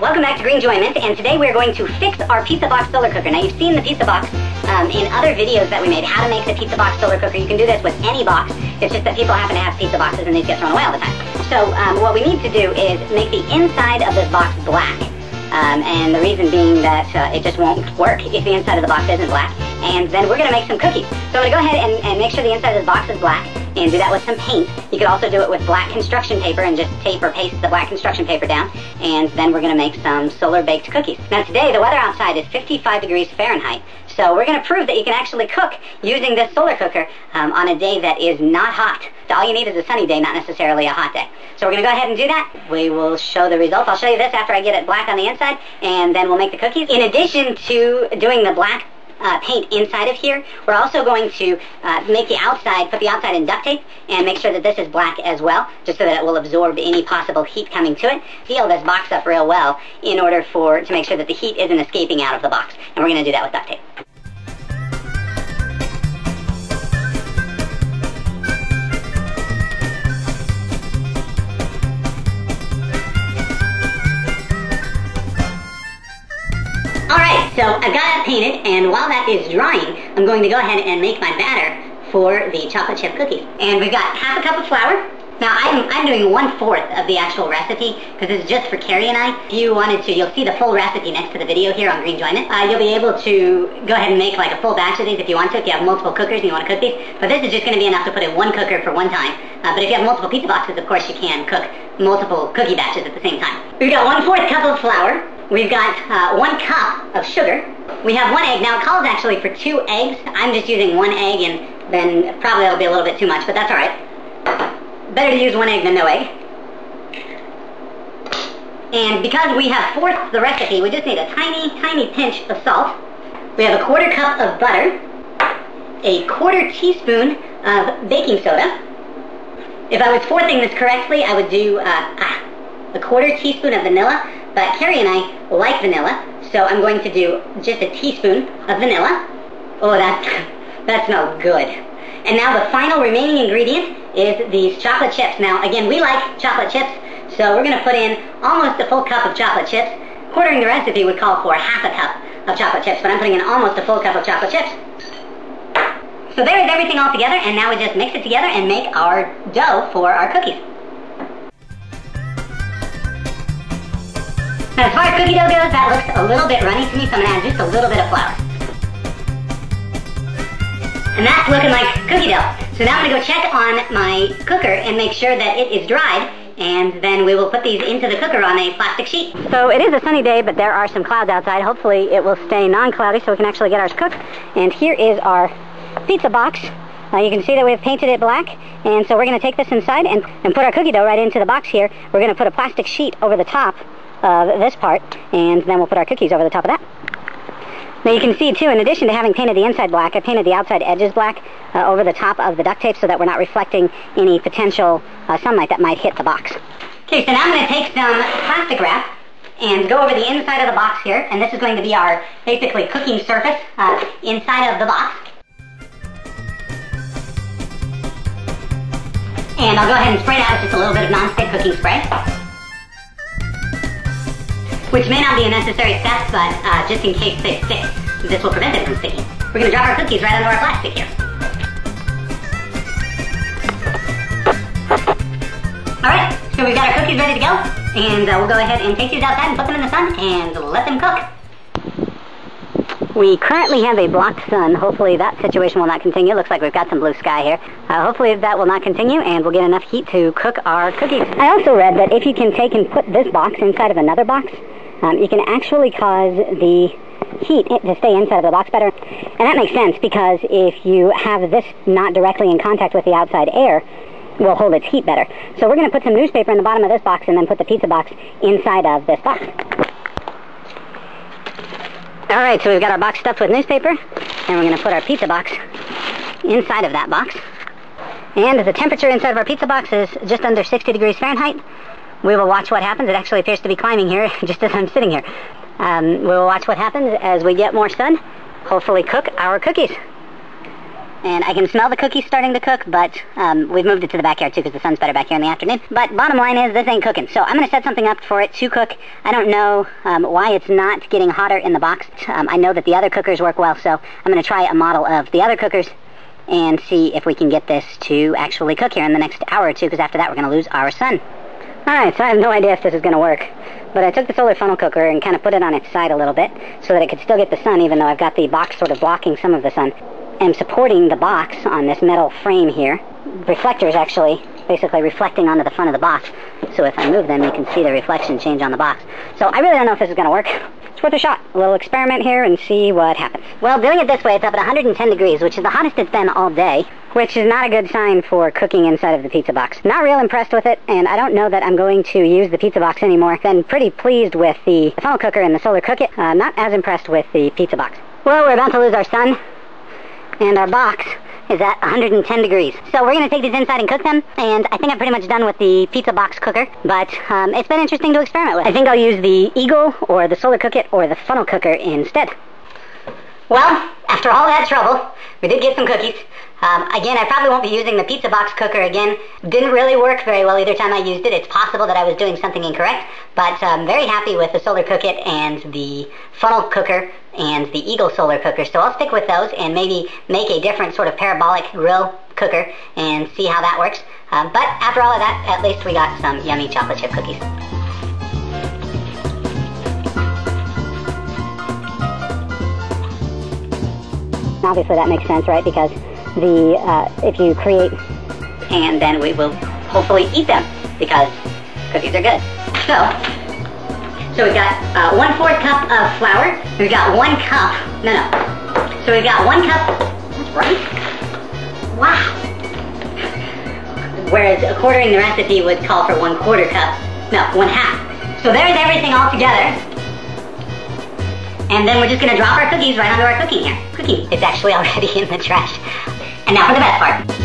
welcome back to Green Enjoyment, and today we're going to fix our pizza box solar cooker. Now you've seen the pizza box in other videos that we made, how to make the pizza box solar cooker. You can do this with any box, it's just that people happen to have pizza boxes and these get thrown away all the time. So what we need to do is make the inside of this box black. And the reason being that it just won't work if the inside of the box isn't black. And then we're going to make some cookies. So I'm going to go ahead and make sure the inside of this box is black and do that with some paint. You could also do it with black construction paper and just tape or paste the black construction paper down. And then we're going to make some solar baked cookies. Now today the weather outside is 55 degrees Fahrenheit. So we're going to prove that you can actually cook using this solar cooker on a day that is not hot. So all you need is a sunny day, not necessarily a hot day. So we're going to go ahead and do that. We will show the results. I'll show you this after I get it black on the inside, and then we'll make the cookies. In addition to doing the black paint inside of here, we're also going to make the outside, put the outside in duct tape and make sure that this is black as well, just so that it will absorb any possible heat coming to it. Seal this box up real well in order to make sure that the heat isn't escaping out of the box. And we're going to do that with duct tape. Alright, so I've got it painted, and while that is drying, I'm going to go ahead and make my batter for the chocolate chip cookies. And we've got half a cup of flour. Now I'm doing 1/4 of the actual recipe, because this is just for Carrie and I. If you wanted to, you'll see the full recipe next to the video here on Green Enjoyment. You'll be able to go ahead and make like a full batch of these if you want to, if you have multiple cookers and you want to cook these. But this is just going to be enough to put in one cooker for one time. But if you have multiple pizza boxes, of course you can cook multiple cookie batches at the same time. We've got 1/4 cup of flour. We've got 1 cup of sugar. We have 1 egg. Now it calls actually for 2 eggs. I'm just using 1 egg, and then probably that'll be a little bit too much, but that's all right. Better to use 1 egg than no egg. And because we have fourthed the recipe, we just need a tiny, tiny pinch of salt. We have a 1/4 cup of butter, a 1/4 teaspoon of baking soda. If I was fourthing this correctly, I would do a 1/4 teaspoon of vanilla. But Carrie and I like vanilla, so I'm going to do just a teaspoon of vanilla. Oh, that smells good. And now the final remaining ingredient is these chocolate chips. Now, again, we like chocolate chips, so we're going to put in almost a full cup of chocolate chips. Quartering the recipe would call for half a cup of chocolate chips, but I'm putting in almost a full cup of chocolate chips. So there is everything all together, and now we just mix it together and make our dough for our cookies. Now, as far as cookie dough goes, that looks a little bit runny to me, so I'm going to add just a little bit of flour. And that's looking like cookie dough. So now I'm going to go check on my cooker and make sure that it is dried, and then we will put these into the cooker on a plastic sheet. So it is a sunny day, but there are some clouds outside. Hopefully it will stay non-cloudy so we can actually get ours cooked. And here is our pizza box. You can see that we've painted it black, and so we're going to take this inside and put our cookie dough right into the box here. We're going to put a plastic sheet over the top of this part, and then we'll put our cookies over the top of that. Now you can see too, in addition to having painted the inside black, I painted the outside edges black over the top of the duct tape so that we're not reflecting any potential sunlight that might hit the box. Okay, so now I'm going to take some plastic wrap and go over the inside of the box here, and this is going to be our basically cooking surface inside of the box. And I'll go ahead and spray it out with just a little bit of non-stick cooking spray, which may not be a necessary step, but just in case they stick, this will prevent it from sticking. We're going to drop our cookies right onto our plastic here. Alright, so we've got our cookies ready to go, and we'll go ahead and take these outside and put them in the sun and let them cook. We currently have a blocked sun. Hopefully that situation will not continue. Looks like we've got some blue sky here. Hopefully that will not continue, and we'll get enough heat to cook our cookies. I also read that if you can take and put this box inside of another box, you can actually cause the heat to stay inside of the box better. And that makes sense, because if you have this not directly in contact with the outside air, it will hold its heat better. So we're going to put some newspaper in the bottom of this box and then put the pizza box inside of this box. Alright, so we've got our box stuffed with newspaper, and we're going to put our pizza box inside of that box. And the temperature inside of our pizza box is just under 60 degrees Fahrenheit. We will watch what happens. It actually appears to be climbing here just as I'm sitting here. We will watch what happens as we get more sun, hopefully cook our cookies. And I can smell the cookies starting to cook, but we've moved it to the backyard too because the sun's better back here in the afternoon. But bottom line is, this ain't cooking. So I'm going to set something up for it to cook. I don't know why it's not getting hotter in the box. I know that the other cookers work well, so I'm going to try a model of the other cookers and see if we can get this to actually cook here in the next hour or two, because after that we're going to lose our sun. Alright, so I have no idea if this is going to work, but I took the solar funnel cooker and kind of put it on its side a little bit so that it could still get the sun, even though I've got the box sort of blocking some of the sun. I'm supporting the box on this metal frame here. Reflectors actually basically reflecting onto the front of the box, so if I move them you can see the reflection change on the box. So I really don't know if this is going to work. It's worth a shot. A little experiment here and see what happens. Well, doing it this way, it's up at 110 degrees, which is the hottest it's been all day, which is not a good sign for cooking inside of the pizza box. Not real impressed with it, and I don't know that I'm going to use the pizza box anymore. Been pretty pleased with the funnel cooker and the solar cook it. Not as impressed with the pizza box. Well, we're about to lose our sun, and our box is at 110 degrees. So we're going to take these inside and cook them, and I think I'm pretty much done with the pizza box cooker, but it's been interesting to experiment with. I think I'll use the Eagle, or the solar cook it, or the funnel cooker instead. Well, after all that trouble, we did get some cookies. Again, I probably won't be using the pizza box cooker again. Didn't really work very well either time I used it. It's possible that I was doing something incorrect, but I'm very happy with the solar cook it and the funnel cooker and the Eagle solar cooker. So I'll stick with those and maybe make a different sort of parabolic grill cooker and see how that works. But after all of that, at least we got some yummy chocolate chip cookies. Obviously that makes sense, right? Because if you create, and then we will hopefully eat them because cookies are good. So we've got 1/4 cup of flour. We've got 1 cup. So we've got 1 cup. That's right. Wow. Whereas quartering the recipe would call for 1/4 cup. No, 1/2. So there's everything all together. And then we're just going to drop our cookies right onto our cooking here. Cooking. It's actually already in the trash. And now for the best part.